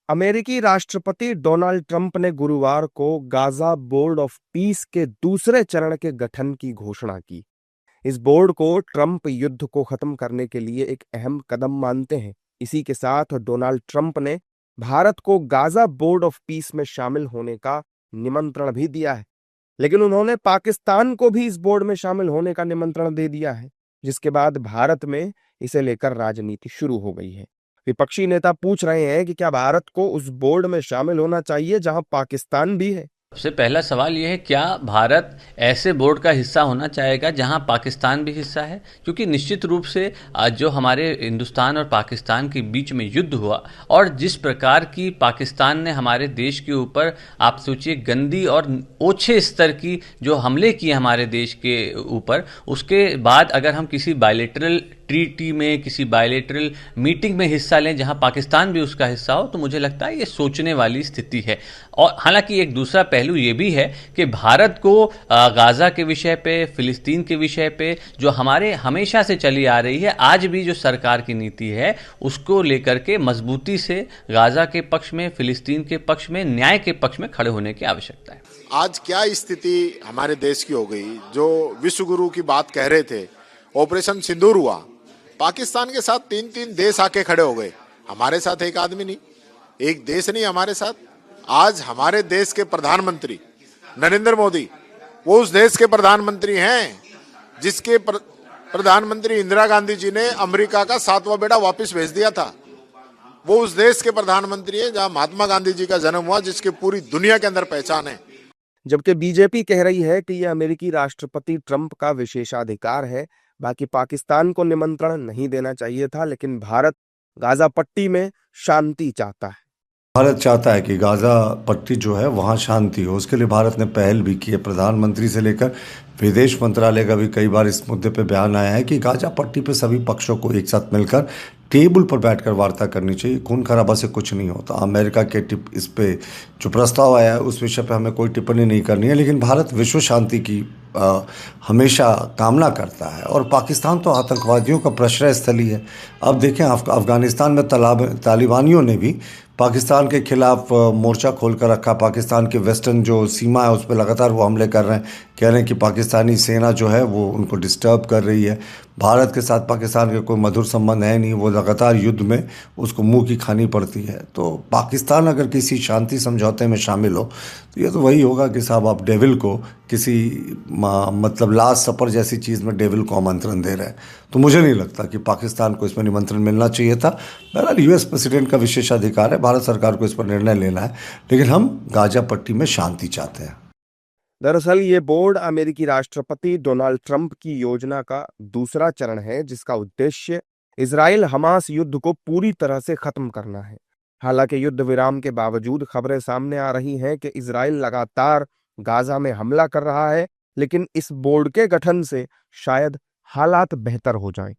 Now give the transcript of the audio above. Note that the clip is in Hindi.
अमेरिकी राष्ट्रपति डोनाल्ड ट्रंप ने गुरुवार को गाजा बोर्ड ऑफ पीस के दूसरे चरण के गठन की घोषणा की। इस बोर्ड को ट्रंप युद्ध को खत्म करने के लिए एक अहम कदम मानते हैं। इसी के साथ डोनाल्ड ट्रंप ने भारत को गाजा बोर्ड ऑफ पीस में शामिल होने का निमंत्रण भी दिया है, लेकिन उन्होंने पाकिस्तान को भी इस बोर्ड में शामिल होने का निमंत्रण दे दिया है, जिसके बाद भारत में इसे लेकर राजनीति शुरू हो गई है। विपक्षी नेता पूछ रहे हैं कि क्या भारत को उस बोर्ड में शामिल होना चाहिए जहां पाकिस्तान भी है। सबसे पहला सवाल यह है, क्या भारत ऐसे बोर्ड का हिस्सा होना चाहेगा जहां पाकिस्तान भी हिस्सा है? क्योंकि निश्चित रूप से आज जो हमारे हिंदुस्तान और पाकिस्तान के बीच में युद्ध हुआ और जिस प्रकार की पाकिस्तान ने हमारे देश के ऊपर, आप सोचिए, गंदी और ओछे स्तर की जो हमले किए हमारे देश के ऊपर, उसके बाद अगर हम किसी बायलेटरल ट्रीटी में, किसी बायलेटरल मीटिंग में हिस्सा लें जहां पाकिस्तान भी उसका हिस्सा हो, तो मुझे लगता है ये सोचने वाली स्थिति है। और हालांकि एक दूसरा पहलू ये भी है कि भारत को गाजा के विषय पे, फिलिस्तीन के विषय पे जो हमारे हमेशा से चली आ रही है, आज भी जो सरकार की नीति है उसको लेकर के मजबूती से गाजा के पक्ष में, फिलिस्तीन के पक्ष में, न्याय के पक्ष में खड़े होने की आवश्यकता है। आज क्या स्थिति हमारे देश की हो गई, जो विश्व गुरु की बात कह रहे थे, ऑपरेशन सिंदूर हुआ, पाकिस्तान के साथ 3-3 देश आके खड़े हो गए, हमारे साथ एक आदमी नहीं, एक देश नहीं हमारे साथ। आज हमारे देश के प्रधानमंत्री नरेंद्र मोदी, वो उस देश के प्रधानमंत्री हैं जिसके प्रधानमंत्री इंदिरा गांधी जी ने अमेरिका का 7वां बेटा वापस भेज दिया था। वो उस देश के प्रधानमंत्री है जहां महात्मा गांधी जी का जन्म हुआ, जिसके पूरी दुनिया के अंदर पहचान है। जबकि बीजेपी कह रही है कि यह अमेरिकी राष्ट्रपति ट्रंप का विशेषाधिकार है, बाकी पाकिस्तान को निमंत्रण नहीं देना चाहिए था, लेकिन भारत गाजा पट्टी में शांति चाहता है। भारत चाहता है कि गाजा पट्टी जो है वहाँ शांति हो। उसके लिए भारत ने पहल भी की है। प्रधानमंत्री से लेकर विदेश मंत्रालय का भी कई बार इस मुद्दे पे बयान आया है कि गाजा पट्टी पे सभी पक्षों को एक साथ मिलकर टेबल पर बैठकर वार्ता करनी चाहिए। खून खराबा से कुछ नहीं होता। अमेरिका के इस पे जो प्रस्ताव आया है उस विषय पे हमें कोई टिप्पणी नहीं करनी है, लेकिन भारत विश्व शांति की हमेशा कामना करता है। और पाकिस्तान तो आतंकवादियों का प्रश्रय स्थली है। अब देखें, अफगानिस्तान में तालिबानियों ने भी पाकिस्तान के खिलाफ मोर्चा खोल कर रखा। पाकिस्तान के वेस्टर्न जो सीमा है उस पर लगातार वो हमले कर रहे हैं, कह रहे हैं कि पाकिस्तानी सेना जो है वो उनको डिस्टर्ब कर रही है। भारत के साथ पाकिस्तान के कोई मधुर संबंध है नहीं, वो लगातार युद्ध में उसको मुंह की खानी पड़ती है। तो पाकिस्तान अगर किसी शांति समझौते में शामिल हो तो ये तो वही होगा कि साहब आप डेविल को किसी मतलब लास्ट सपर जैसी चीज़ में डेविल को आमंत्रण दे रहे हैं। तो मुझे नहीं लगता कि पाकिस्तान को इसमें निमंत्रण मिलना चाहिए था। बहरहाल यूएस प्रेसिडेंट का विशेषाधिकार है, भारत सरकार को इस पर निर्णय लेना है, लेकिन हम गाजा पट्टी में शांति चाहते हैं। दरअसल ये बोर्ड अमेरिकी राष्ट्रपति डोनाल्ड ट्रंप की योजना का दूसरा चरण है, जिसका उद्देश्य इजराइल हमास युद्ध को पूरी तरह से खत्म करना है। हालांकि युद्ध विराम के बावजूद खबरें सामने आ रही हैं कि इजराइल लगातार गाजा में हमला कर रहा है, लेकिन इस बोर्ड के गठन से शायद हालात बेहतर हो जाएं।